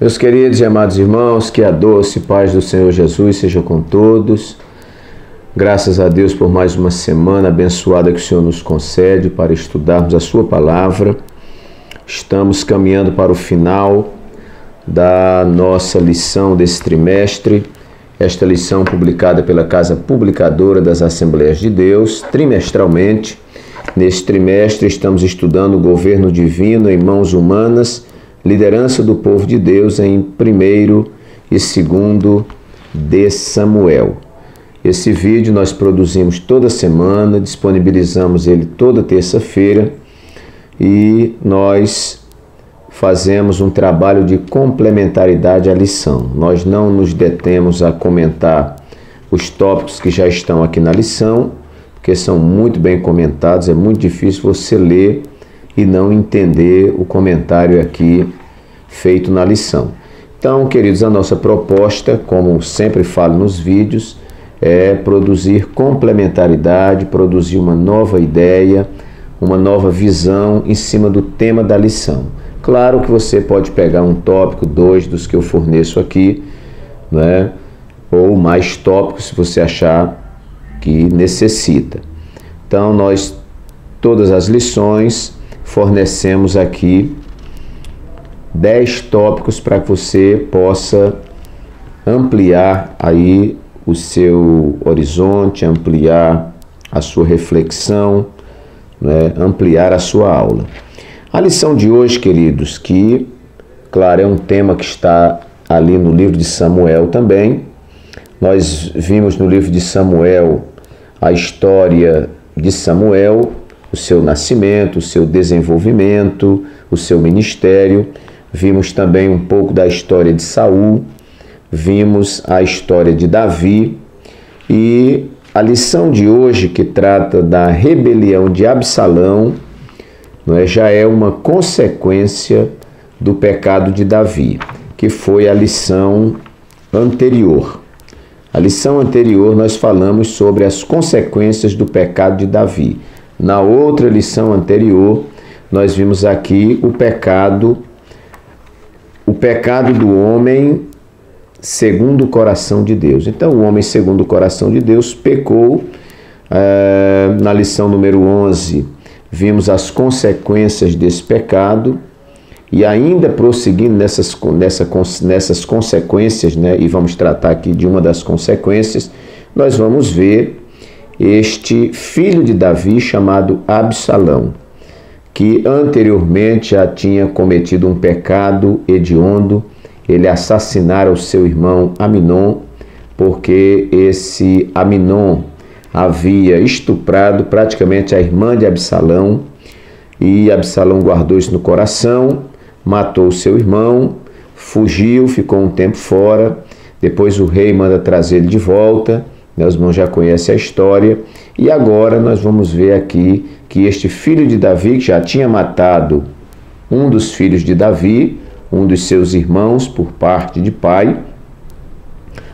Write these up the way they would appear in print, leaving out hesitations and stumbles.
Meus queridos e amados irmãos, que a doce paz do Senhor Jesus seja com todos. Graças a Deus por mais uma semana abençoada que o Senhor nos concede para estudarmos a sua palavra. Estamos caminhando para o final da nossa lição desse trimestre. Esta lição publicada pela Casa Publicadora das Assembleias de Deus, trimestralmente. Neste trimestre estamos estudando o governo divino em mãos humanas, liderança do povo de Deus em 1º e 2º de Samuel. Esse vídeo nós produzimos toda semana, disponibilizamos ele toda terça-feira e nós fazemos um trabalho de complementaridade à lição. Nós não nos detemos a comentar os tópicos que já estão aqui na lição, porque são muito bem comentados, é muito difícil você ler e não entender o comentário aqui feito na lição. Então, queridos, a nossa proposta, como sempre falo nos vídeos, é produzir complementaridade, produzir uma nova ideia, uma nova visão em cima do tema da lição. Claro que você pode pegar um tópico, 2 dos que eu forneço aqui, né? Ou mais tópicos se você achar que necessita. Então, nós, todas as lições, fornecemos aqui 10 tópicos para que você possa ampliar aí o seu horizonte, ampliar a sua reflexão, né? Ampliar a sua aula. A lição de hoje, queridos, que, claro, é um tema que está ali no livro de Samuel também. Nós vimos no livro de Samuel a história de Samuel, o seu nascimento, o seu desenvolvimento, o seu ministério. Vimos também um pouco da história de Saul, vimos a história de Davi e a lição de hoje, que trata da rebelião de Absalão, já é uma consequência do pecado de Davi, que foi a lição anterior. A lição anterior nós falamos sobre as consequências do pecado de Davi. Na outra lição anterior, nós vimos aqui o pecado do homem segundo o coração de Deus. Então, o homem segundo o coração de Deus pecou. Na lição número 11, vimos as consequências desse pecado. E ainda prosseguindo nessas consequências, né, e vamos tratar aqui de uma das consequências, nós vamos ver este filho de Davi chamado Absalão, que anteriormente já tinha cometido um pecado hediondo. Ele assassinara o seu irmão Aminon, porque esse Aminon havia estuprado praticamente a irmã de Absalão, e Absalão guardou isso no coração, matou o seu irmão, fugiu, ficou um tempo fora. Depois o rei manda trazer ele de volta, os irmãos já conhecem a história, e agora nós vamos ver aqui que este filho de Davi, que já tinha matado um dos filhos de Davi, um dos seus irmãos por parte de pai,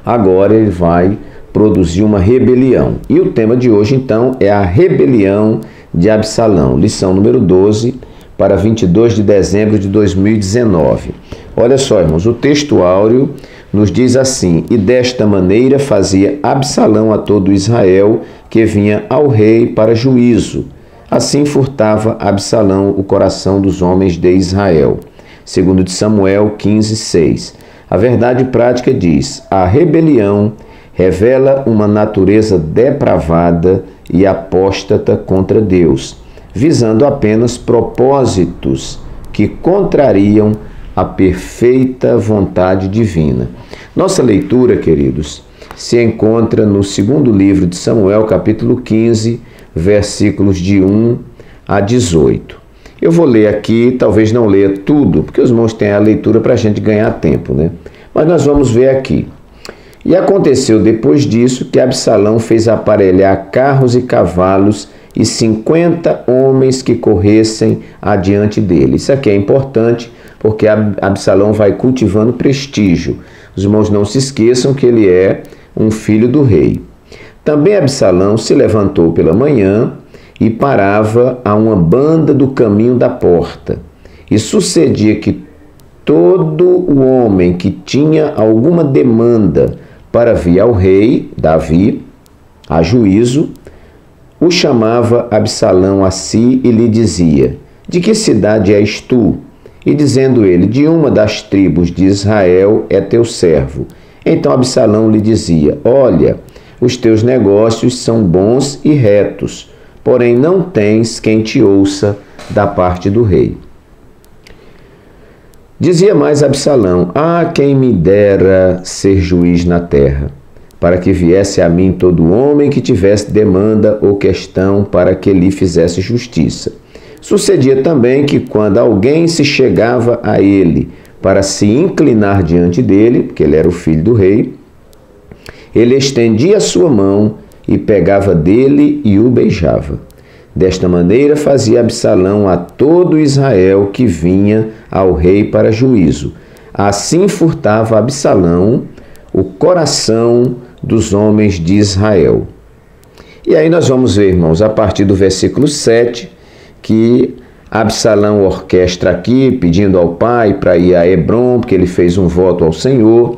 agora ele vai produzir uma rebelião. E o tema de hoje, então, é a rebelião de Absalão, lição número 12, para 22 de dezembro de 2019. Olha só, irmãos, o texto áureo nos diz assim: e desta maneira fazia Absalão a todo Israel que vinha ao rei para juízo. Assim furtava Absalão o coração dos homens de Israel. Segundo de Samuel 15:6. A verdade prática diz: a rebelião revela uma natureza depravada e apóstata contra Deus, visando apenas propósitos que contrariam a perfeita vontade divina. Nossa leitura, queridos, se encontra no 2º livro de Samuel, capítulo 15, versículos de 1 a 18. Eu vou ler aqui, talvez não leia tudo, porque os irmãos têm a leitura para a gente ganhar tempo, né? Mas nós vamos ver aqui. E aconteceu depois disso que Absalão fez aparelhar carros e cavalos e 50 homens que corressem adiante dele. Isso aqui é importante porque Absalão vai cultivando prestígio. Os irmãos não se esqueçam que ele é um filho do rei. Também Absalão se levantou pela manhã e parava a uma banda do caminho da porta. E sucedia que todo o homem que tinha alguma demanda para vir ao rei Davi a juízo, o chamava Absalão a si e lhe dizia: de que cidade és tu? E dizendo ele: de uma das tribos de Israel é teu servo. Então Absalão lhe dizia: olha, os teus negócios são bons e retos, porém não tens quem te ouça da parte do rei. Dizia mais Absalão: ah, quem me dera ser juiz na terra, para que viesse a mim todo homem que tivesse demanda ou questão, para que lhe fizesse justiça. Sucedia também que, quando alguém se chegava a ele para se inclinar diante dele, porque ele era o filho do rei, ele estendia a sua mão e pegava dele e o beijava. Desta maneira fazia Absalão a todo Israel que vinha ao rei para juízo. Assim furtava Absalão o coração dos homens de Israel. E aí nós vamos ver, irmãos, a partir do versículo 7, que Absalão orquestra aqui, pedindo ao pai para ir a Hebrom, porque ele fez um voto ao Senhor,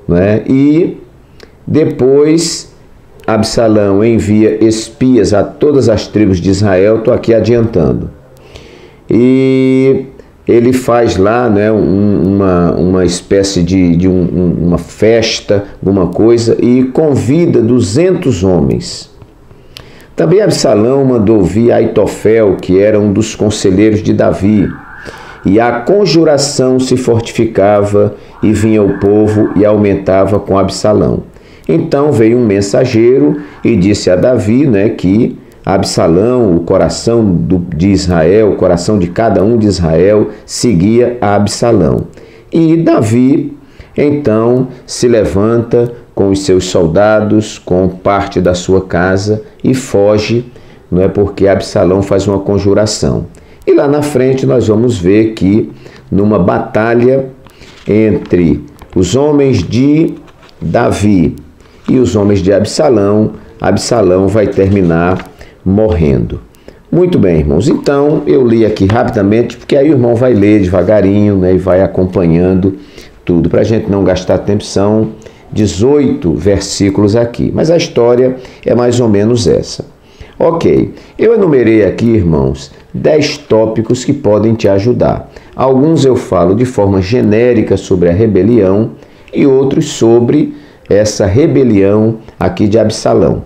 né? E depois Absalão envia espias a todas as tribos de Israel, estou aqui adiantando. E ele faz lá, né, uma espécie de uma festa, alguma coisa, e convida 200 homens. Também Absalão mandou vir Aitofel, que era um dos conselheiros de Davi, e a conjuração se fortificava, e vinha o povo e aumentava com Absalão. Então veio um mensageiro e disse a Davi, né, que Absalão, o coração de Israel, o coração de cada um de Israel, seguia a Absalão. E Davi, então, se levanta com os seus soldados, com parte da sua casa e foge, não é, porque Absalão faz uma conjuração. E lá na frente nós vamos ver que numa batalha entre os homens de Davi e os homens de Absalão, Absalão vai terminar morrendo. Muito bem, irmãos. Então, eu li aqui rapidamente, porque aí o irmão vai ler devagarinho, né, e vai acompanhando tudo. Para a gente não gastar tempo, são 18 versículos aqui. Mas a história é mais ou menos essa. Ok, eu enumerei aqui, irmãos, 10 tópicos que podem te ajudar. Alguns eu falo de forma genérica sobre a rebelião e outros sobre essa rebelião aqui de Absalão.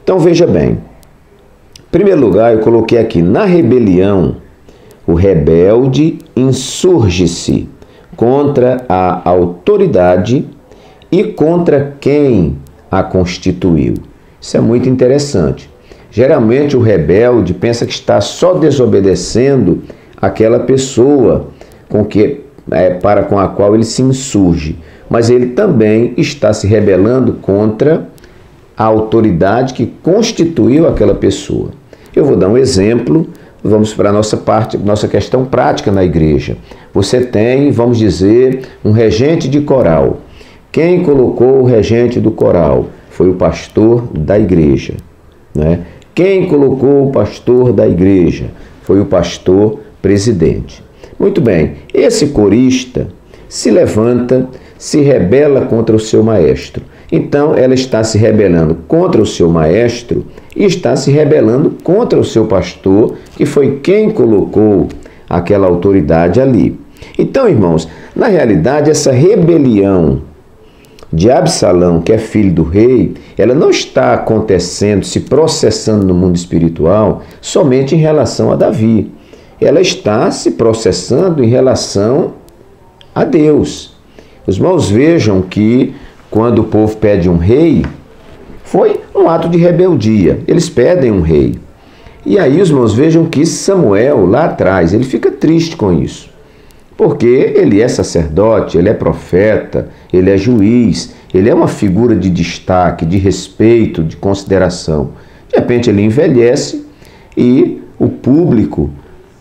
Então, veja bem. Em primeiro lugar, eu coloquei aqui: na rebelião, o rebelde insurge-se contra a autoridade e contra quem a constituiu. Isso é muito interessante. Geralmente o rebelde pensa que está só desobedecendo aquela pessoa com a qual ele se insurge, mas ele também está se rebelando contra a autoridade que constituiu aquela pessoa. Eu vou dar um exemplo, vamos para a nossa questão prática na igreja. Você tem, vamos dizer, um regente de coral. Quem colocou o regente do coral? Foi o pastor da igreja, né? Quem colocou o pastor da igreja? Foi o pastor presidente. Muito bem, esse corista se levanta, se rebela contra o seu maestro. Então, ela está se rebelando contra o seu maestro e está se rebelando contra o seu pastor, que foi quem colocou aquela autoridade ali. Então, irmãos, na realidade, essa rebelião de Absalão, que é filho do rei, ela não está acontecendo, se processando no mundo espiritual somente em relação a Davi. Ela está se processando em relação a Deus. Os irmãos vejam que quando o povo pede um rei, foi um ato de rebeldia. Eles pedem um rei. E aí os irmãos vejam que Samuel, lá atrás, ele fica triste com isso. Porque ele é sacerdote, ele é profeta, ele é juiz, ele é uma figura de destaque, de respeito, de consideração. De repente ele envelhece e o público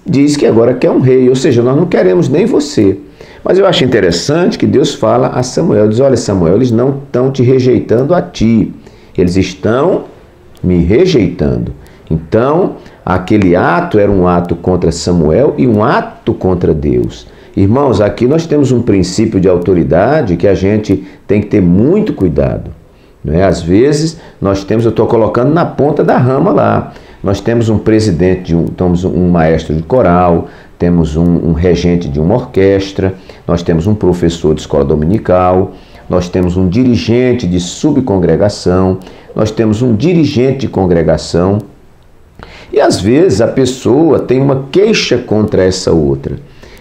diz que agora quer um rei, ou seja, nós não queremos nem você. Mas eu acho interessante que Deus fala a Samuel, diz: olha, Samuel, eles não estão te rejeitando a ti, eles estão me rejeitando. Então, aquele ato era um ato contra Samuel e um ato contra Deus. Irmãos, aqui nós temos um princípio de autoridade que a gente tem que ter muito cuidado. Não é? Às vezes, eu estou colocando na ponta da rama lá. Nós temos um presidente, temos um maestro de coral, temos um regente de uma orquestra, nós temos um professor de escola dominical, nós temos um dirigente de subcongregação, nós temos um dirigente de congregação. E às vezes a pessoa tem uma queixa contra essa outra.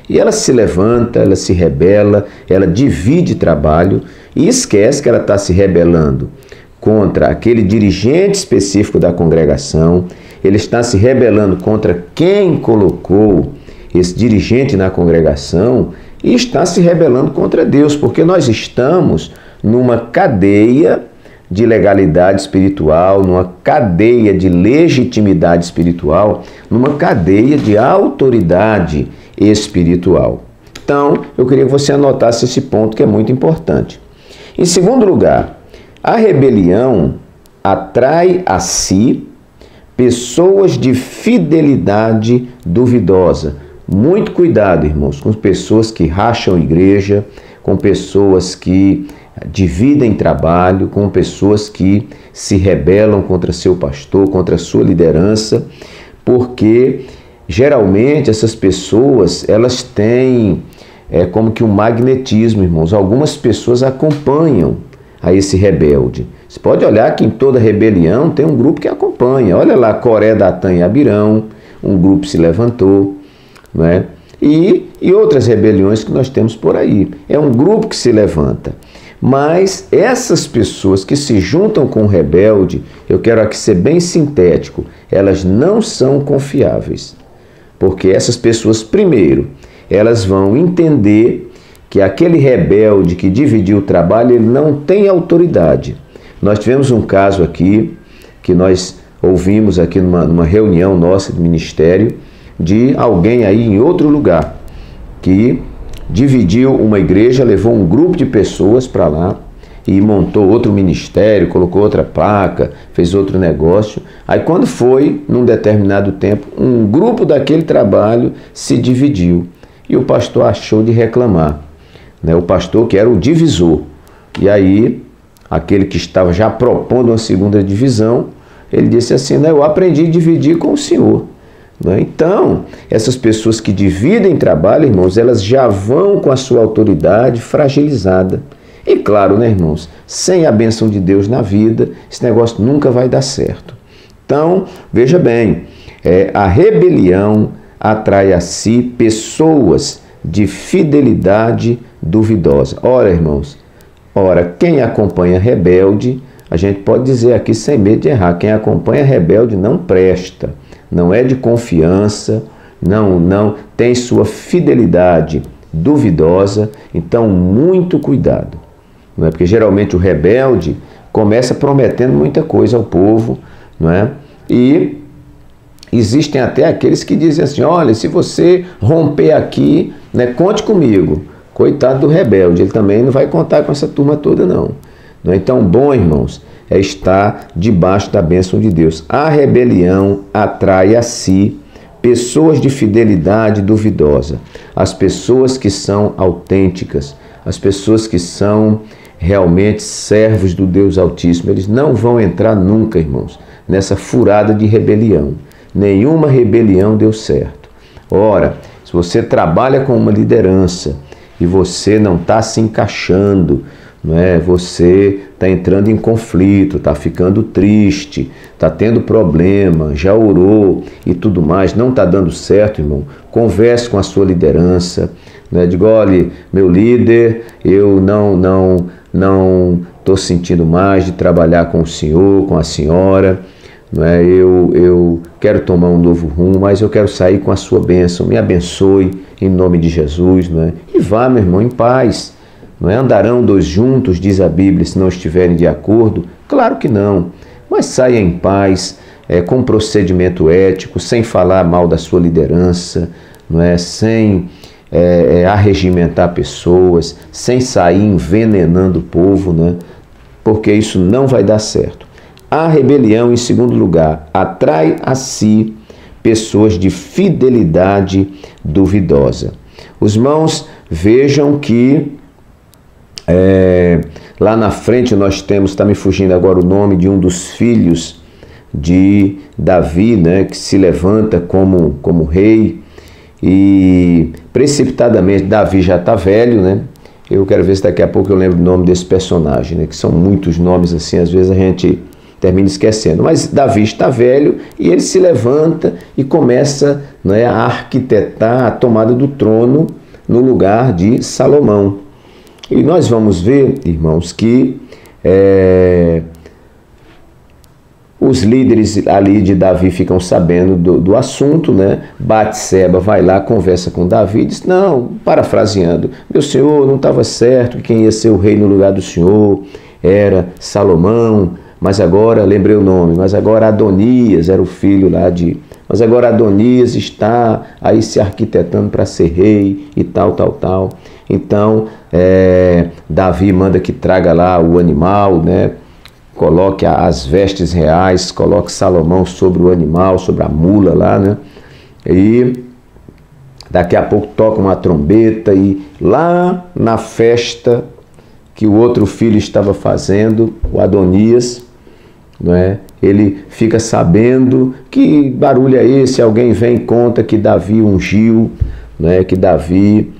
E ela se levanta, ela se rebela, ela divide trabalho e esquece que ela está se rebelando contra aquele dirigente específico da congregação, ele está se rebelando contra quem colocou esse dirigente na congregação e está se rebelando contra Deus, porque nós estamos numa cadeia de legalidade espiritual, numa cadeia de legitimidade espiritual, numa cadeia de autoridade espiritual. Então, eu queria que você anotasse esse ponto que é muito importante. Em segundo lugar, a rebelião atrai a si pessoas de fidelidade duvidosa. Muito cuidado, irmãos, com pessoas que racham igreja, com pessoas que dividem trabalho, com pessoas que se rebelam contra seu pastor, contra sua liderança, porque geralmente essas pessoas, elas têm como que um magnetismo, irmãos. Algumas pessoas acompanham a esse rebelde. Você pode olhar que em toda rebelião tem um grupo que acompanha. Olha lá, Coré, Datã e Abirão, um grupo se levantou, não é? E outras rebeliões que nós temos por aí. É um grupo que se levanta. Mas essas pessoas que se juntam com o rebelde, eu quero aqui ser bem sintético, elas não são confiáveis. Porque essas pessoas, primeiro, elas vão entender que aquele rebelde que dividiu o trabalho, ele não tem autoridade. Nós tivemos um caso aqui, que nós ouvimos aqui numa reunião nossa de ministério, de alguém aí em outro lugar, que dividiu uma igreja, levou um grupo de pessoas para lá e montou outro ministério, colocou outra placa, fez outro negócio. Aí quando foi, num determinado tempo, um grupo daquele trabalho se dividiu e o pastor achou de reclamar. O pastor que era o divisor. E aí, aquele que estava já propondo uma segunda divisão, ele disse assim, eu aprendi a dividir com o senhor. Então, essas pessoas que dividem trabalho, irmãos, elas já vão com a sua autoridade fragilizada. E claro, irmãos, sem a bênção de Deus na vida, esse negócio nunca vai dar certo. Então, veja bem, a rebelião atrai a si pessoas de fidelidade duvidosa. Ora, irmãos, quem acompanha rebelde, a gente pode dizer aqui sem medo de errar, quem acompanha rebelde não presta, não é de confiança, não tem sua fidelidade duvidosa, então muito cuidado. Não é? Porque geralmente o rebelde começa prometendo muita coisa ao povo, não é? E existem até aqueles que dizem assim, olha, se você romper aqui, conte comigo. Coitado do rebelde, ele também não vai contar com essa turma toda não. Então, bom, irmãos, é estar debaixo da bênção de Deus. A rebelião atrai a si pessoas de fidelidade duvidosa, as pessoas que são autênticas, as pessoas que são realmente servos do Deus Altíssimo. Eles não vão entrar nunca, irmãos, nessa furada de rebelião. Nenhuma rebelião deu certo. Ora, se você trabalha com uma liderança e você não está se encaixando, você está entrando em conflito, está ficando triste, está tendo problema, já orou e tudo mais, não está dando certo, irmão, converse com a sua liderança, diga, olha, meu líder, eu não estou sentindo mais de trabalhar com o senhor, com a senhora, eu quero tomar um novo rumo, mas eu quero sair com a sua bênção, me abençoe em nome de Jesus, e vá, meu irmão, em paz. Andarão dois juntos, diz a Bíblia, se não estiverem de acordo? Claro que não, mas saia em paz, com procedimento ético, sem falar mal da sua liderança, sem arregimentar pessoas, sem sair envenenando o povo, porque isso não vai dar certo. A rebelião, em segundo lugar, atrai a si pessoas de fidelidade duvidosa. Os irmãos vejam que lá na frente nós temos, está me fugindo agora o nome de um dos filhos de Davi, né, que se levanta como rei, e precipitadamente Davi já está velho, né? Eu quero ver se daqui a pouco eu lembro o nome desse personagem, né, que são muitos nomes assim, às vezes a gente termina esquecendo. Mas Davi está velho e ele se levanta e começa, né, a arquitetar a tomada do trono no lugar de Salomão. E nós vamos ver, irmãos, que os líderes ali de Davi ficam sabendo do assunto, né? Batseba vai lá, conversa com Davi e diz, não, parafraseando, meu senhor, não estava certo que quem ia ser o rei no lugar do senhor era Salomão, mas agora, lembrei o nome, mas agora Adonias era o filho lá de... Mas agora Adonias está aí se arquitetando para ser rei e tal, tal, tal. Então, Davi manda que traga lá o animal, né? Coloque as vestes reais, coloque Salomão sobre o animal, sobre a mula lá, né? E daqui a pouco toca uma trombeta e lá na festa que o outro filho estava fazendo, o Adonias, né? Ele fica sabendo que barulho é esse, alguém vem e conta que Davi ungiu, né? Que Davi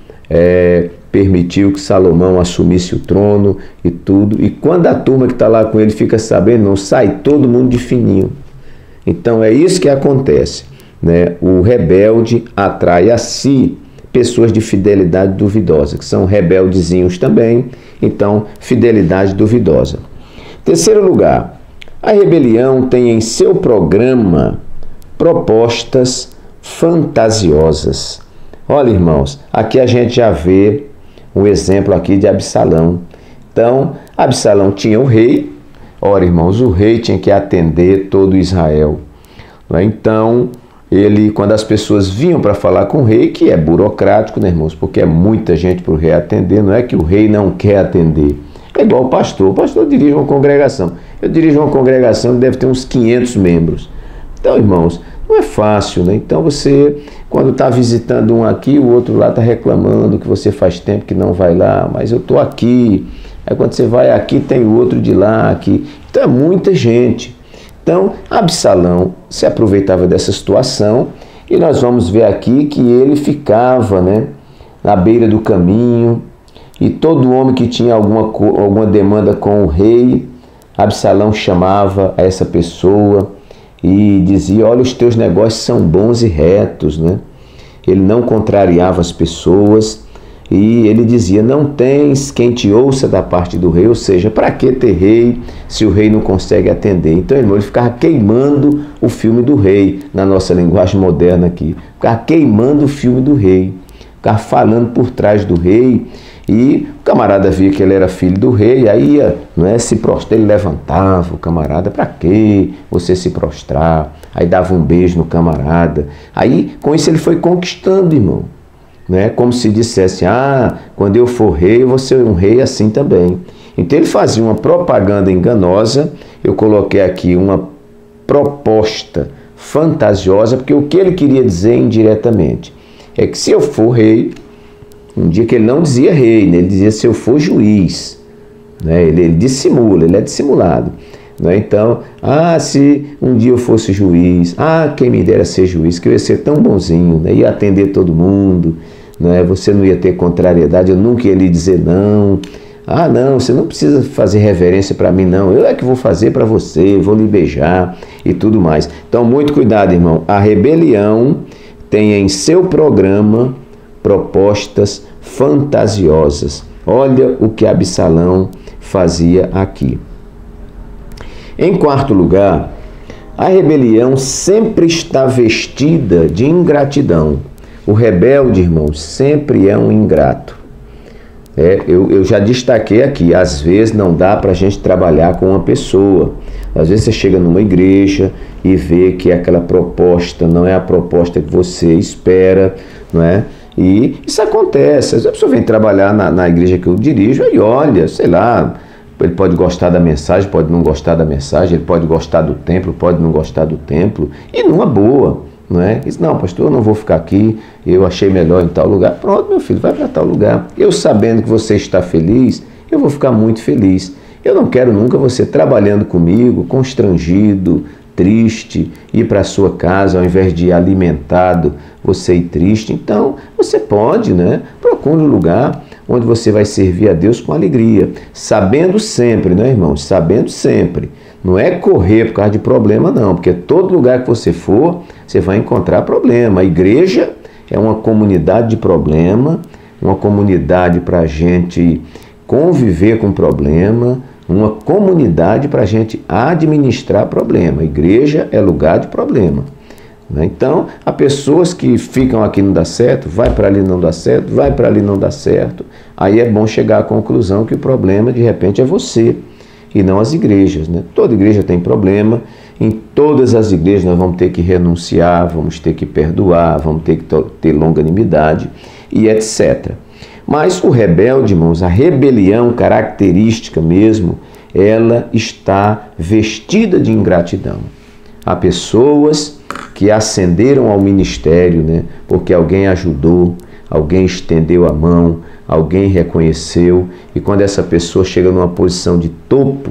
permitiu que Salomão assumisse o trono e tudo. E quando a turma que está lá com ele fica sabendo, não sai todo mundo de fininho. Então é isso que acontece, né? O rebelde atrai a si pessoas de fidelidade duvidosa, que são rebeldezinhos também, então fidelidade duvidosa. Terceiro lugar, a rebelião tem em seu programa propostas fantasiosas. Olha, irmãos, aqui a gente já vê um exemplo aqui de Absalão. Então, Absalão tinha o rei. Ora, irmãos, o rei tinha que atender todo Israel. Então, ele, quando as pessoas vinham para falar com o rei, que é burocrático, né, irmãos? Porque é muita gente para o rei atender, não é que o rei não quer atender. É igual o pastor dirige uma congregação. Eu dirijo uma congregação que deve ter uns 500 membros. Então, irmãos, não é fácil, né? Então você, quando está visitando um aqui, o outro lá está reclamando que você faz tempo que não vai lá, mas eu estou aqui. Aí quando você vai aqui, tem o outro de lá, aqui. Então é muita gente. Então, Absalão se aproveitava dessa situação e nós vamos ver aqui que ele ficava, né, na beira do caminho e todo homem que tinha alguma demanda com o rei, Absalão chamava essa pessoa e dizia, olha, os teus negócios são bons e retos, né? Ele não contrariava as pessoas e ele dizia, não tens quem te ouça da parte do rei, ou seja, para que ter rei se o rei não consegue atender? Então, irmão, ele ficava queimando o filme do rei, na nossa linguagem moderna aqui, ficava queimando o filme do rei, ficava falando por trás do rei. E o camarada via que ele era filho do rei, aí ia, não é, se prostrar, ele levantava o camarada, para que você se prostrar? Aí dava um beijo no camarada. Aí, com isso, ele foi conquistando, irmão. Né? Como se dissesse, quando eu for rei, eu vou ser um rei assim também. Então, ele fazia uma propaganda enganosa, eu coloquei aqui uma proposta fantasiosa, porque o que ele queria dizer indiretamente é que se eu for rei, um dia que ele não dizia rei, né? Ele dizia se eu for juiz, né? Ele dissimula, ele é dissimulado, né? Então, se um dia eu fosse juiz, quem me dera ser juiz, que eu ia ser tão bonzinho, né? Ia atender todo mundo, né? Você não ia ter contrariedade, eu nunca ia lhe dizer não. Não, você não precisa fazer reverência para mim, não. Eu é que vou fazer para você, vou lhe beijar e tudo mais. Então, muito cuidado, irmão. A rebelião tem em seu programa propostas fantasiosas. Olha o que Absalão fazia aqui. Em quarto lugar, a rebelião sempre está vestida de ingratidão. O rebelde, irmãos, sempre é um ingrato. Eu já destaquei aqui, às vezes não dá para a gente trabalhar com uma pessoa. Às vezes você chega numa igreja e vê que aquela proposta não é a proposta que você espera, não é? E isso acontece. A pessoa vem trabalhar na igreja que eu dirijo e olha, sei lá, ele pode gostar da mensagem, pode não gostar da mensagem, ele pode gostar do templo, pode não gostar do templo, e numa boa, não é? Diz, não, pastor, eu não vou ficar aqui, eu achei melhor em tal lugar. Pronto, meu filho, vai para tal lugar. Eu sabendo que você está feliz, eu vou ficar muito feliz. Eu não quero nunca você trabalhando comigo, constrangido, triste, ir para a sua casa ao invés de ir alimentado, você ir triste. Então, você pode, né? Procure um lugar onde você vai servir a Deus com alegria, sabendo sempre, né, irmãos? Sabendo sempre. Não é correr por causa de problema, não, porque todo lugar que você for, você vai encontrar problema. A igreja é uma comunidade de problema, uma comunidade para a gente conviver com problema, uma comunidade para a gente administrar problema. A igreja é lugar de problema. Então, há pessoas que ficam aqui não dá certo, vai para ali não dá certo, vai para ali não dá certo. Aí é bom chegar à conclusão que o problema, de repente, é você e não as igrejas, né? Toda igreja tem problema, em todas as igrejas nós vamos ter que renunciar, vamos ter que perdoar, vamos ter que ter longanimidade e etc. Mas o rebelde, irmãos, a rebelião característica mesmo, ela está vestida de ingratidão. Há pessoas que ascenderam ao ministério, né, porque alguém ajudou, alguém estendeu a mão, alguém reconheceu, e quando essa pessoa chega numa posição de topo,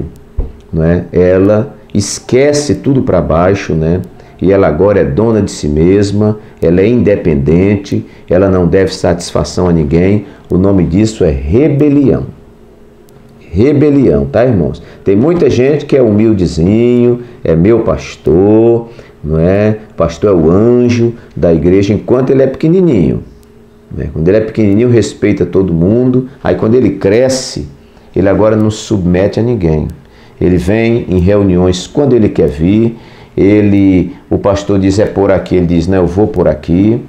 né, ela esquece tudo para baixo, né, e ela agora é dona de si mesma, ela é independente, ela não deve satisfação a ninguém. O nome disso é rebelião. Rebelião, tá, irmãos? Tem muita gente que é humildezinho, é meu pastor, não é? Pastor é o anjo da igreja enquanto ele é pequenininho. Né? Quando ele é pequenininho, respeita todo mundo. Aí quando ele cresce, ele agora não se submete a ninguém. Ele vem em reuniões quando ele quer vir. O pastor diz é por aqui, ele diz não, eu vou por aqui,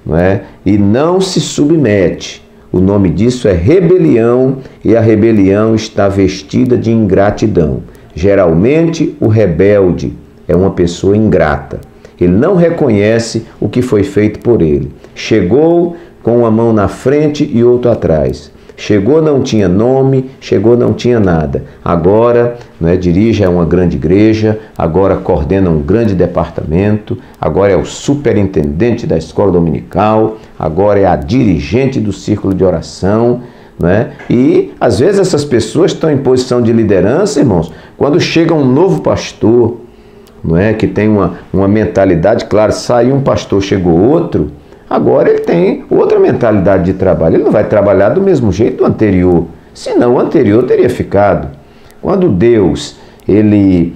não é? E não se submete. O nome disso é rebelião, e a rebelião está vestida de ingratidão. Geralmente o rebelde é uma pessoa ingrata. Ele não reconhece o que foi feito por ele. Chegou com uma mão na frente e outra atrás. Chegou, não tinha nome, chegou, não tinha nada. Agora, né, dirige a uma grande igreja, agora coordena um grande departamento, agora é o superintendente da escola dominical, agora é a dirigente do círculo de oração, né? E, às vezes, essas pessoas estão em posição de liderança, irmãos, quando chega um novo pastor, não é, que tem uma mentalidade, claro, saiu um pastor, chegou outro, agora ele tem outra mentalidade de trabalho. Ele não vai trabalhar do mesmo jeito do anterior, senão o anterior teria ficado. Quando Deus ele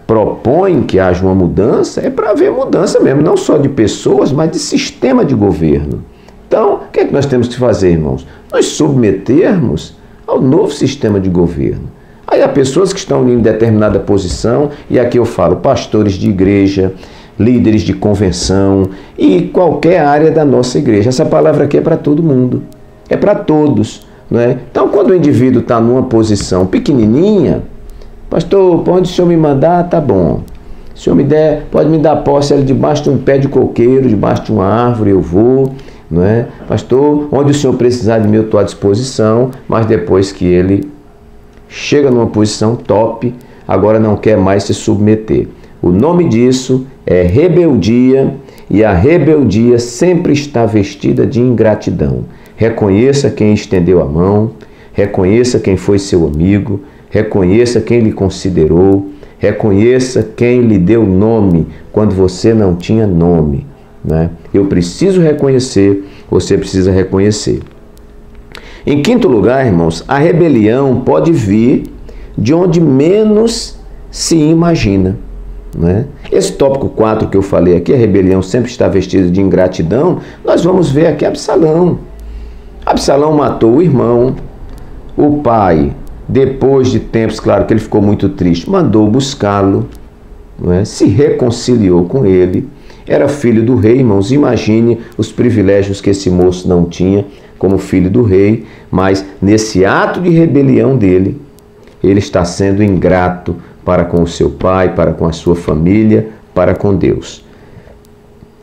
propõe que haja uma mudança, é para haver mudança mesmo, não só de pessoas, mas de sistema de governo. Então, o que é que nós temos que fazer, irmãos? Nós submetermos ao novo sistema de governo. Aí há pessoas que estão em determinada posição, e aqui eu falo pastores de igreja, líderes de convenção e qualquer área da nossa igreja. Essa palavra aqui é para todo mundo, é para todos, não é? Então, quando o indivíduo está numa posição pequenininha, pastor, para onde o senhor me mandar, tá bom. Se o senhor me der, pode me dar posse ali debaixo de um pé de coqueiro, debaixo de uma árvore, eu vou, não é? Pastor, onde o senhor precisar de mim, eu estou à disposição, mas depois que ele chega numa posição top, agora não quer mais se submeter. O nome disso é rebeldia, e a rebeldia sempre está vestida de ingratidão. Reconheça quem estendeu a mão, reconheça quem foi seu amigo, reconheça quem lhe considerou, reconheça quem lhe deu nome quando você não tinha nome, né? Eu preciso reconhecer, você precisa reconhecer. Em quinto lugar, irmãos, a rebelião pode vir de onde menos se imagina. Né? Esse tópico 4 que eu falei aqui, a rebelião sempre está vestida de ingratidão, nós vamos ver aqui Absalão. Absalão matou o irmão, o pai, depois de tempos, claro que ele ficou muito triste, mandou buscá-lo, se reconciliou com ele, era filho do rei, irmãos, imagine os privilégios que esse moço não tinha como filho do rei, mas nesse ato de rebelião dele, ele está sendo ingrato para com o seu pai, para com a sua família, para com Deus.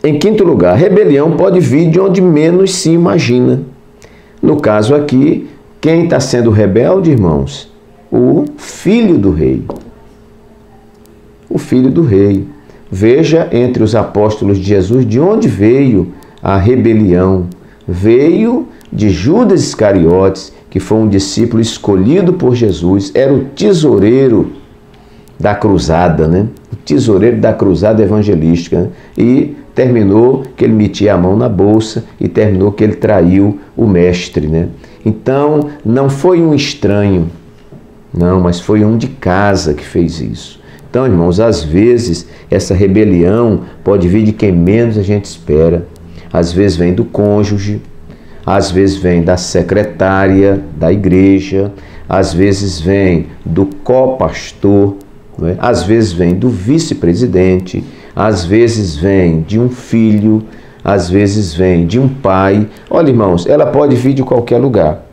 Em quinto lugar, rebelião pode vir de onde menos se imagina. No caso aqui, quem está sendo rebelde, irmãos? O filho do rei. O filho do rei. veja entre os apóstolos de Jesus de onde veio a rebelião. Veio de Judas Iscariotes, que foi um discípulo escolhido por Jesus, era o tesoureiro da cruzada, né? O tesoureiro da cruzada evangelística, né? E terminou que ele metia a mão na bolsa e terminou que ele traiu o mestre, né? Então, não foi um estranho, não, mas foi um de casa que fez isso. Então, irmãos, às vezes essa rebelião pode vir de quem menos a gente espera. Às vezes vem do cônjuge, às vezes vem da secretária da igreja, às vezes vem do copastor, não é? Às vezes vem do vice-presidente, às vezes vem de um filho, às vezes vem de um pai. Olha, irmãos, ela pode vir de qualquer lugar,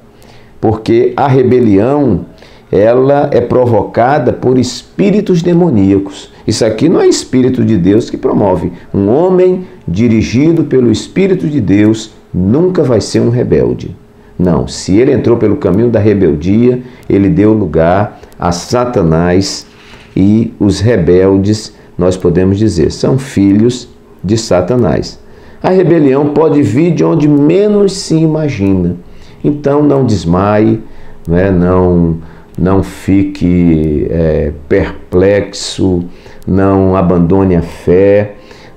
porque a rebelião, ela é provocada por espíritos demoníacos. Isso aqui não é Espírito de Deus que promove. Um homem dirigido pelo Espírito de Deus nunca vai ser um rebelde. Não, se ele entrou pelo caminho da rebeldia, ele deu lugar a Satanás, e os rebeldes, nós podemos dizer, são filhos de Satanás. A rebelião pode vir de onde menos se imagina. Então não desmaie, não fique perplexo, não abandone a fé,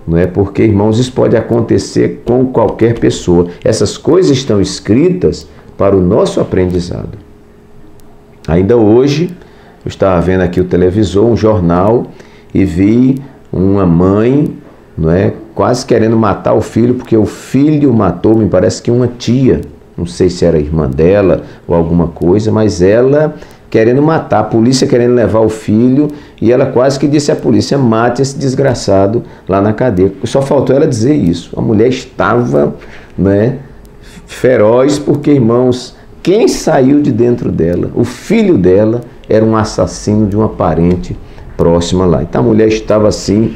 não é? Porque, irmãos, isso pode acontecer com qualquer pessoa. Essas coisas estão escritas para o nosso aprendizado. Ainda hoje, eu estava vendo aqui o televisor, um jornal, e vi uma mãe, não é, quase querendo matar o filho, porque o filho matou, me parece que uma tia, não sei se era irmã dela ou alguma coisa, mas ela querendo matar, a polícia querendo levar o filho, e ela quase que disse à polícia: mate esse desgraçado lá na cadeia. Só faltou ela dizer isso. A mulher estava, né, feroz, porque, irmãos, quem saiu de dentro dela? O filho dela era um assassino de uma parente próxima lá. Então a mulher estava assim,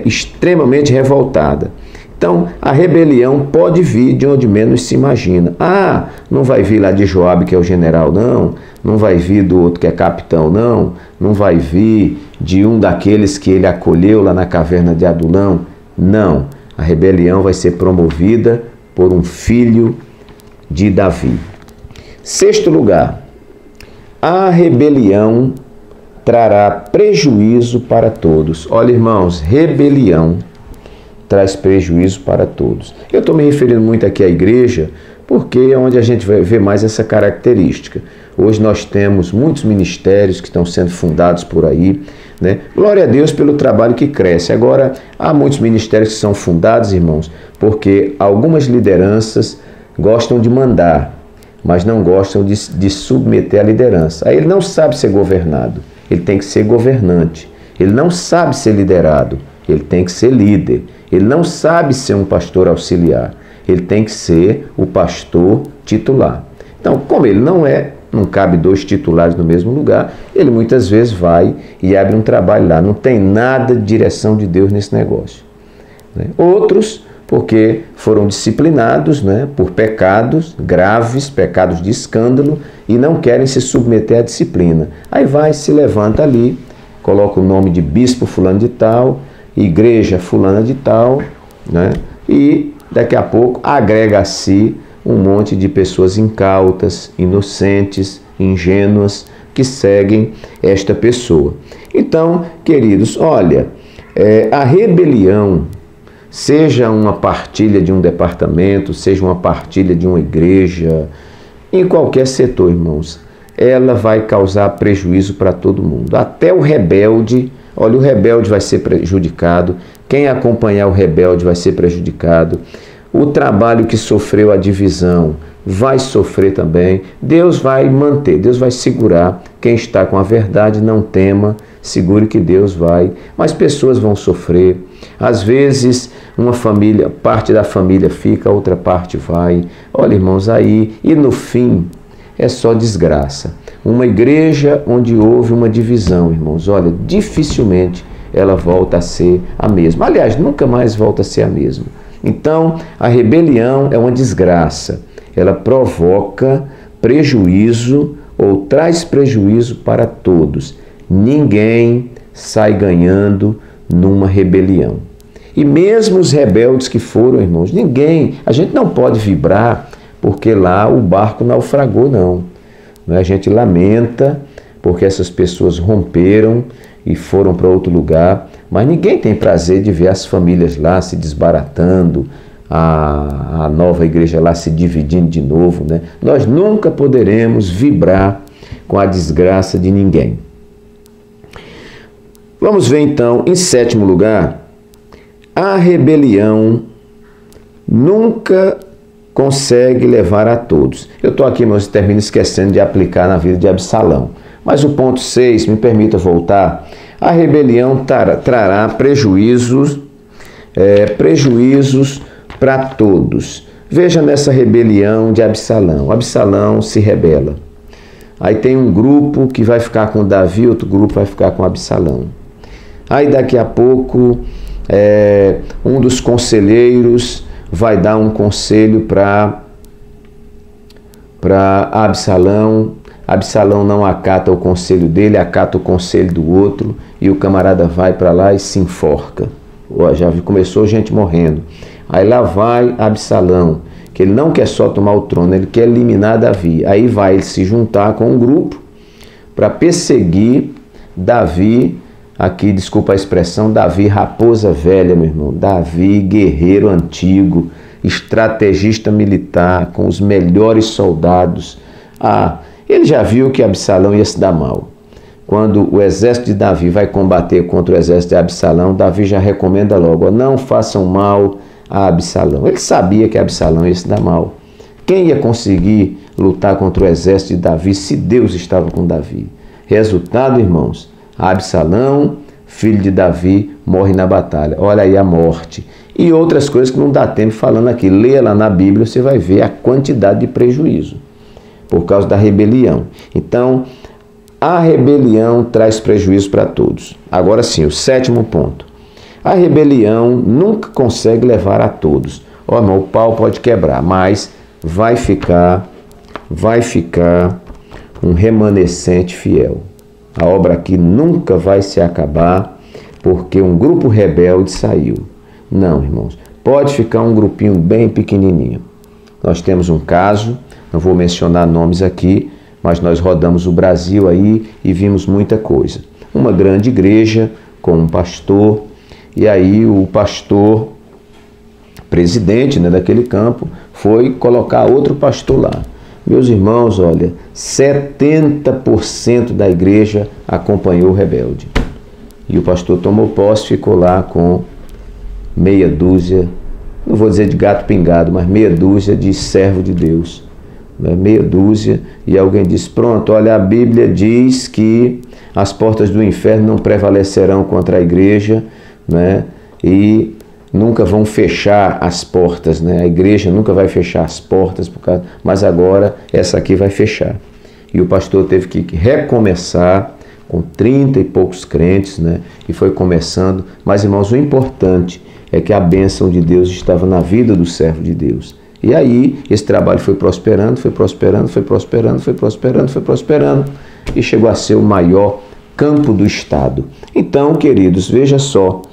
extremamente revoltada. Então, a rebelião pode vir de onde menos se imagina. Ah, não vai vir lá de Joabe, que é o general, não. Não vai vir do outro que é capitão, não. Não vai vir de um daqueles que ele acolheu lá na caverna de Adulão. Não. A rebelião vai ser promovida por um filho de Davi. Sexto lugar, a rebelião trará prejuízo para todos. Olha, irmãos, rebelião traz prejuízo para todos. Eu estou me referindo muito aqui à igreja, porque é onde a gente vai ver mais essa característica. Hoje nós temos muitos ministérios que estão sendo fundados por aí, né? Glória a Deus pelo trabalho que cresce. Agora, há muitos ministérios que são fundados, irmãos, porque algumas lideranças gostam de mandar, mas não gostam de submeter a liderança. Aí ele não sabe ser governado, ele tem que ser governante. Ele não sabe ser liderado, ele tem que ser líder. Ele não sabe ser um pastor auxiliar, ele tem que ser o pastor titular. Então, como ele não cabe dois titulares no mesmo lugar, ele muitas vezes vai e abre um trabalho lá. Não tem nada de direção de Deus nesse negócio, né? Outros, porque foram disciplinados, né, por pecados graves, pecados de escândalo, e não querem se submeter à disciplina. Aí vai, se levanta ali, coloca o nome de bispo fulano de tal, igreja fulana de tal, né? E daqui a pouco agrega a si um monte de pessoas incautas, inocentes, ingênuas, que seguem esta pessoa. Então, queridos, olha, a rebelião, seja uma partilha de um departamento, seja uma partilha de uma igreja, em qualquer setor, irmãos, ela vai causar prejuízo para todo mundo. Até o rebelde. Olha, o rebelde vai ser prejudicado, quem acompanhar o rebelde vai ser prejudicado, o trabalho que sofreu a divisão vai sofrer também. Deus vai manter, Deus vai segurar. Quem está com a verdade, não tema, segure que Deus vai. Mas pessoas vão sofrer. Às vezes, uma família, parte da família fica, a outra parte vai. Olha, irmãos, aí, e no fim, é só desgraça. Uma igreja onde houve uma divisão, irmãos, olha, dificilmente ela volta a ser a mesma. Aliás, nunca mais volta a ser a mesma. Então, a rebelião é uma desgraça. Ela provoca prejuízo ou traz prejuízo para todos. Ninguém sai ganhando numa rebelião. E mesmo os rebeldes que foram, irmãos, a gente não pode vibrar porque lá o barco naufragou, não. A gente lamenta porque essas pessoas romperam e foram para outro lugar, mas ninguém tem prazer de ver as famílias lá se desbaratando, a nova igreja lá se dividindo de novo, né? Nós nunca poderemos vibrar com a desgraça de ninguém. Vamos ver então, em sétimo lugar, a rebelião nunca consegue levar a todos. Eu estou aqui, mas termino esquecendo de aplicar na vida de Absalão. Mas o ponto 6, me permita voltar, a rebelião trará prejuízos para todos. Veja nessa rebelião de Absalão. Absalão se rebela. Aí tem um grupo que vai ficar com Davi, outro grupo vai ficar com Absalão. Aí daqui a pouco um dos conselheiros vai dar um conselho para Absalão. Absalão não acata o conselho dele, acata o conselho do outro, e o camarada vai para lá e se enforca. Já começou gente morrendo. Aí lá vai Absalão, que ele não quer só tomar o trono, ele quer eliminar Davi. Aí vai ele se juntar com um grupo para perseguir Davi, aqui, desculpa a expressão, Davi raposa velha, meu irmão. Davi guerreiro antigo, estrategista militar, com os melhores soldados. Ele já viu que Absalão ia se dar mal. Quando o exército de Davi vai combater contra o exército de Absalão, Davi já recomenda logo, não façam mal a Absalão. Ele sabia que Absalão ia se dar mal. Quem ia conseguir lutar contra o exército de Davi se Deus estava com Davi? Resultado, irmãos, Absalão, filho de Davi, morre na batalha. Olha aí a morte. E outras coisas que não dá tempo falando aqui. Leia lá na Bíblia, você vai ver a quantidade de prejuízo por causa da rebelião. Então, a rebelião traz prejuízo para todos. Agora sim, o sétimo ponto. A rebelião nunca consegue levar a todos. Irmão, o pau pode quebrar, mas vai ficar um remanescente fiel. A obra aqui nunca vai se acabar porque um grupo rebelde saiu. Não, irmãos, pode ficar um grupinho bem pequenininho. Nós temos um caso, não vou mencionar nomes aqui, mas nós rodamos o Brasil aí e vimos muita coisa. Uma grande igreja com um pastor, e aí o pastor, presidente, né, daquele campo, foi colocar outro pastor lá. Meus irmãos, olha, 70% da igreja acompanhou o rebelde. E o pastor tomou posse, ficou lá com meia dúzia, não vou dizer de gato pingado, mas meia dúzia de servo de Deus. Meia dúzia, e alguém diz, pronto, olha, a Bíblia diz que as portas do inferno não prevalecerão contra a igreja, né? E nunca vão fechar as portas, né? A igreja nunca vai fechar as portas, mas agora essa aqui vai fechar. E o pastor teve que recomeçar com 30 e poucos crentes, né? E foi começando, mas irmãos, o importante é que a bênção de Deus estava na vida do servo de Deus. E aí, esse trabalho foi prosperando, e chegou a ser o maior campo do Estado. Então, queridos, veja só,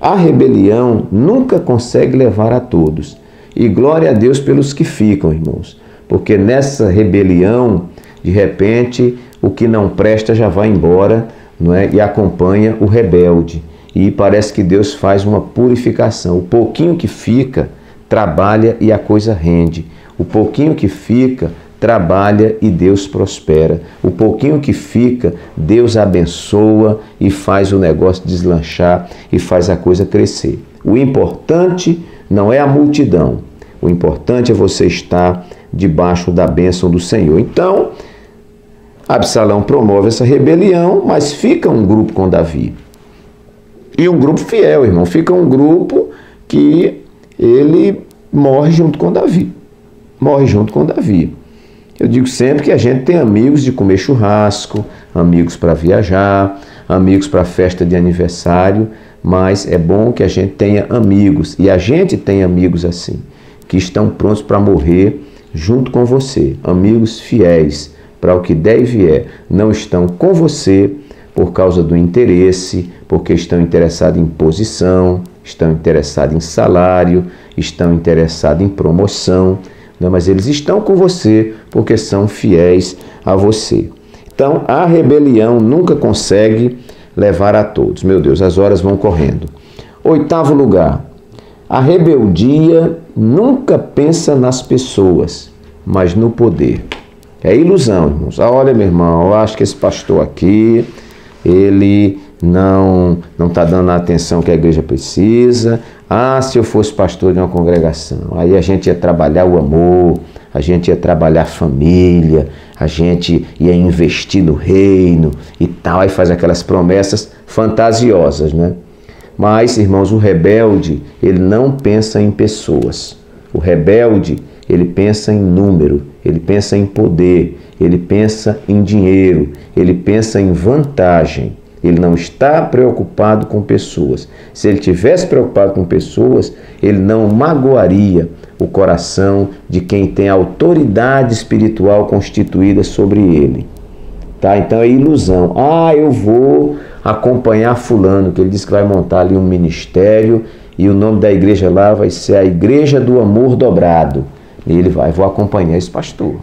a rebelião nunca consegue levar a todos. E glória a Deus pelos que ficam, irmãos, porque nessa rebelião, de repente, o que não presta já vai embora, não é? E acompanha o rebelde. E parece que Deus faz uma purificação. O pouquinho que fica, trabalha e a coisa rende. O pouquinho que fica, trabalha e Deus prospera. O pouquinho que fica, Deus abençoa e faz o negócio deslanchar e faz a coisa crescer. O importante não é a multidão. O importante é você estar debaixo da bênção do Senhor. Então, Absalão promove essa rebelião, mas fica um grupo com Davi. E um grupo fiel, irmão. Fica um grupo que ele morre junto com Davi. Morre junto com Davi. Eu digo sempre que a gente tem amigos de comer churrasco, amigos para viajar, amigos para festa de aniversário, mas é bom que a gente tenha amigos, e a gente tem amigos assim, que estão prontos para morrer junto com você. Amigos fiéis, para o que der e vier, não estão com você, por causa do interesse, porque estão interessados em posição, estão interessados em salário, estão interessados em promoção, né? Mas eles estão com você porque são fiéis a você. Então, a rebelião nunca consegue levar a todos. Meu Deus, as horas vão correndo. 8º lugar, a rebeldia nunca pensa nas pessoas, mas no poder. É ilusão, irmãos. Olha, meu irmão, eu acho que esse pastor aqui, ele não está dando a atenção que a igreja precisa. Se eu fosse pastor de uma congregação, aí a gente ia trabalhar o amor, a gente ia trabalhar a família, a gente ia investir no reino e tal, aí faz aquelas promessas fantasiosas, né? Mas, irmãos, o rebelde, ele não pensa em pessoas. O rebelde, ele pensa em número, ele pensa em poder, ele pensa em dinheiro, ele pensa em vantagem. Ele não está preocupado com pessoas. Se ele tivesse preocupado com pessoas, ele não magoaria o coração de quem tem autoridade espiritual constituída sobre ele. Tá? Então é ilusão. Eu vou acompanhar fulano, que ele disse que vai montar ali um ministério e o nome da igreja lá vai ser a Igreja do Amor Dobrado. E ele vou acompanhar esse pastor.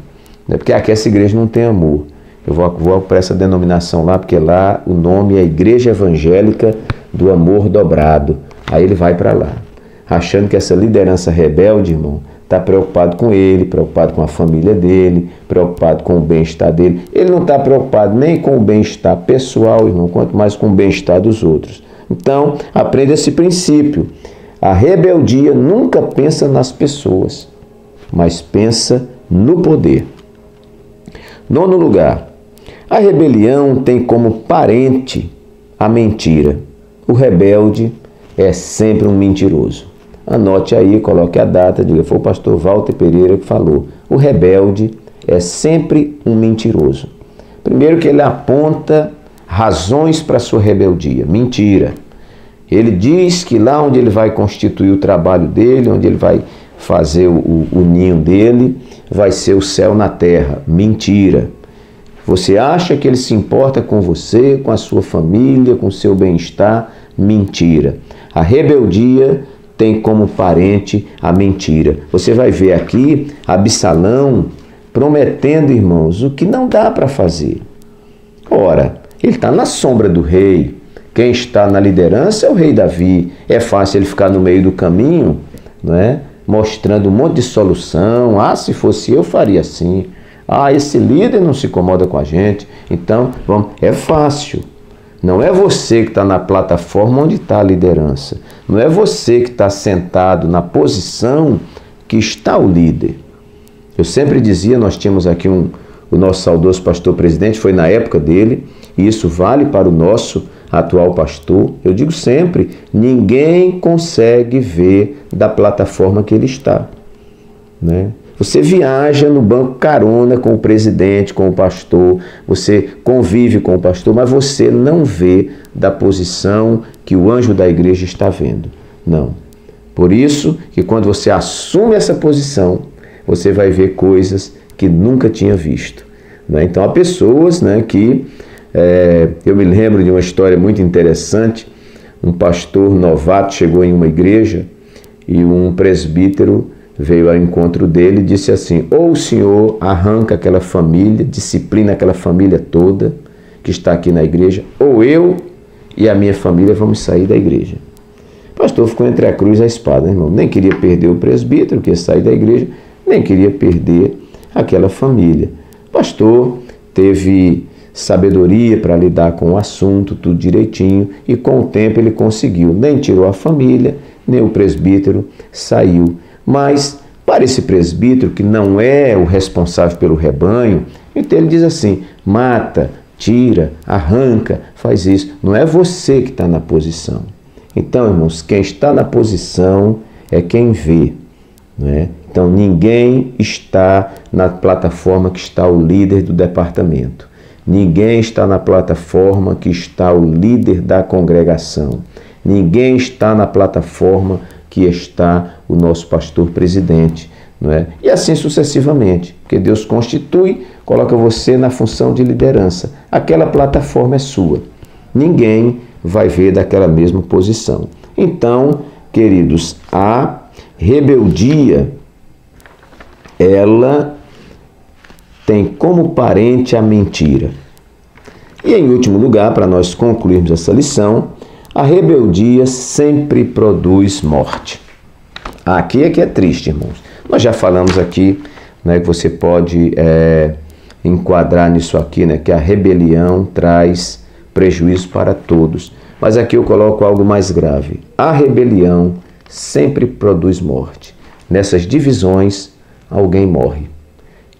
Porque aqui essa igreja não tem amor. Eu vou para essa denominação lá, porque lá o nome é Igreja Evangélica do Amor Dobrado. Aí ele vai para lá, achando que essa liderança rebelde, irmão, está preocupado com ele, preocupado com a família dele, preocupado com o bem-estar dele. Ele não está preocupado nem com o bem-estar pessoal, irmão, quanto mais com o bem-estar dos outros. Então, aprenda esse princípio. A rebeldia nunca pensa nas pessoas, mas pensa no poder. 9º lugar, a rebelião tem como parente a mentira. O rebelde é sempre um mentiroso. Anote aí, coloque a data, diga, foi o pastor Walter Pereira que falou. O rebelde é sempre um mentiroso. Primeiro que ele aponta razões para a sua rebeldia. Mentira. Ele diz que lá onde ele vai constituir o trabalho dele, onde ele vai fazer o ninho dele, vai ser o céu na terra. Mentira. Você acha que ele se importa com você, com a sua família, com o seu bem-estar? Mentira. A rebeldia tem como parente a mentira. Você vai ver aqui Absalão prometendo, irmãos, o que não dá para fazer. Ora, ele está na sombra do rei. Quem está na liderança é o rei Davi. É fácil ele ficar no meio do caminho, não é? Mostrando um monte de solução. Se fosse eu, faria assim. Esse líder não se incomoda com a gente. Então, é fácil. Não é você que está na plataforma onde está a liderança. Não é você que está sentado na posição que está o líder. Eu sempre dizia, nós tínhamos aqui o nosso saudoso pastor presidente, foi na época dele, e isso vale para o nosso atual pastor. Eu digo sempre, ninguém consegue ver da plataforma que ele está, né? Você viaja no banco carona com o presidente, com o pastor, você convive com o pastor, mas você não vê da posição que o anjo da igreja está vendo. Não. Por isso que quando você assume essa posição, você vai ver coisas que nunca tinha visto, né? Então há pessoas, né, que... eu me lembro de uma história muito interessante. Um pastor novato chegou em uma igreja e um presbítero veio ao encontro dele e disse assim: ou o senhor arranca aquela família, disciplina aquela família toda que está aqui na igreja, ou eu e a minha família vamos sair da igreja. O pastor ficou entre a cruz e a espada, irmão. Nem queria perder o presbítero que ia sair da igreja, nem queria perder aquela família. O pastor teve sabedoria para lidar com o assunto, tudo direitinho, e com o tempo ele conseguiu. Nem tirou a família, nem o presbítero saiu. Mas para esse presbítero, que não é o responsável pelo rebanho, então ele diz assim: mata, tira, arranca, faz isso. Não é você que está na posição. Então, irmãos, quem está na posição é quem vê, não é? Então, ninguém está na plataforma que está o líder do departamento. Ninguém está na plataforma que está o líder da congregação. Ninguém está na plataforma que está o nosso pastor presidente, não é? E assim sucessivamente, porque Deus constitui, coloca você na função de liderança. Aquela plataforma é sua. ninguém vai ver daquela mesma posição. Então, queridos, a rebeldia, ela tem como parente a mentira. E em último lugar, para nós concluirmos essa lição, a rebeldia sempre produz morte. Aqui é que é triste, irmãos. Nós já falamos aqui, né, que você pode enquadrar nisso aqui, né, que a rebelião traz prejuízo para todos. Mas aqui eu coloco algo mais grave. A rebelião sempre produz morte. Nessas divisões, alguém morre.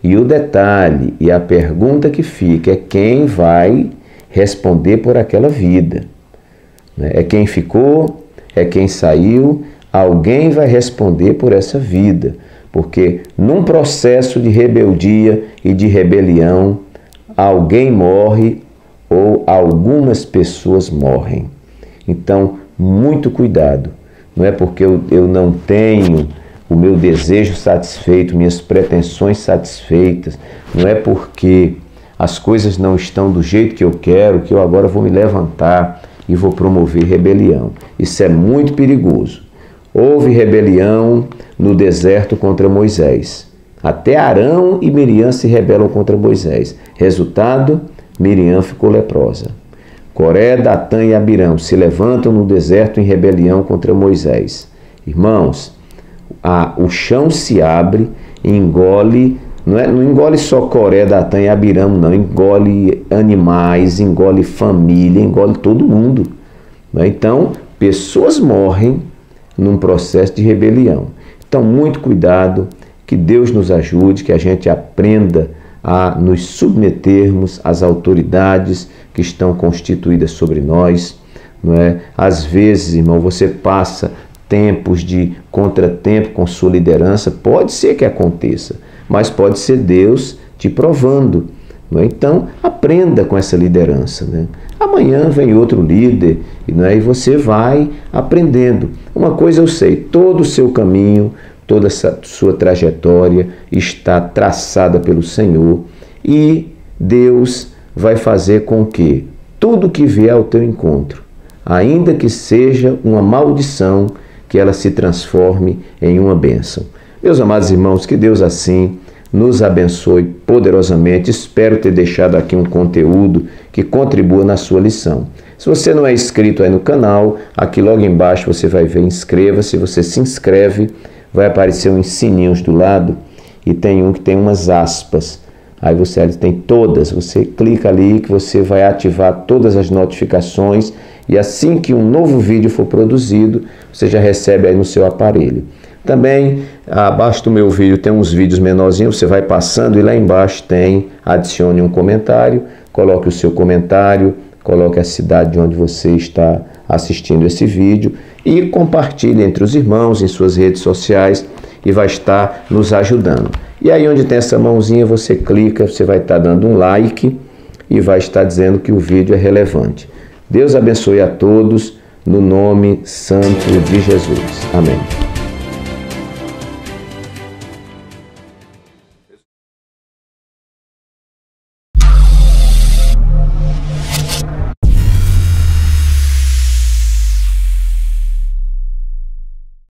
E o detalhe e a pergunta que fica é quem vai responder por aquela vida. É quem ficou, é quem saiu, alguém vai responder por essa vida. Porque num processo de rebeldia e de rebelião, alguém morre ou algumas pessoas morrem. Então, muito cuidado. Não é porque eu não tenho o meu desejo satisfeito, minhas pretensões satisfeitas, não é porque as coisas não estão do jeito que eu quero, que eu agora vou me levantar e vou promover rebelião. Isso é muito perigoso. Houve rebelião no deserto contra Moisés. Até Arão e Miriam se rebelam contra Moisés. Resultado, Miriam ficou leprosa. Coré, Datã e Abirão se levantam no deserto em rebelião contra Moisés. Irmãos, o chão se abre e engole, não engole só Coré, Datã e Abirão, não, engole animais, engole família, engole todo mundo. Então, pessoas morrem num processo de rebelião. Então, muito cuidado, que Deus nos ajude, que a gente aprenda a nos submetermos às autoridades que estão constituídas sobre nós, não é? Às vezes, irmão, você passa tempos de contratempo com sua liderança, pode ser que aconteça, mas pode ser Deus te provando, não é? Então, aprenda com essa liderança, né? Amanhã vem outro líder, não é? E você vai aprendendo. Uma coisa eu sei, todo o seu caminho, toda essa sua trajetória está traçada pelo Senhor e Deus vai fazer com que tudo que vier ao teu encontro, ainda que seja uma maldição, que ela se transforme em uma bênção. Meus amados irmãos, que Deus assim nos abençoe poderosamente. Espero ter deixado aqui um conteúdo que contribua na sua lição. Se você não é inscrito aí no canal, aqui logo embaixo você vai ver inscreva-se. Você se inscreve, vai aparecer uns sininhos do lado e tem um que tem umas aspas. Aí você tem todas, você clica ali que você vai ativar todas as notificações e assim que um novo vídeo for produzido, você já recebe aí no seu aparelho. Também, abaixo do meu vídeo tem uns vídeos menorzinhos, você vai passando e lá embaixo tem, adicione um comentário, coloque o seu comentário, coloque a cidade de onde você está assistindo esse vídeo e compartilhe entre os irmãos em suas redes sociais e vai estar nos ajudando. E aí onde tem essa mãozinha você clica, você vai estar dando um like e vai estar dizendo que o vídeo é relevante. Deus abençoe a todos no nome santo de Jesus. Amém.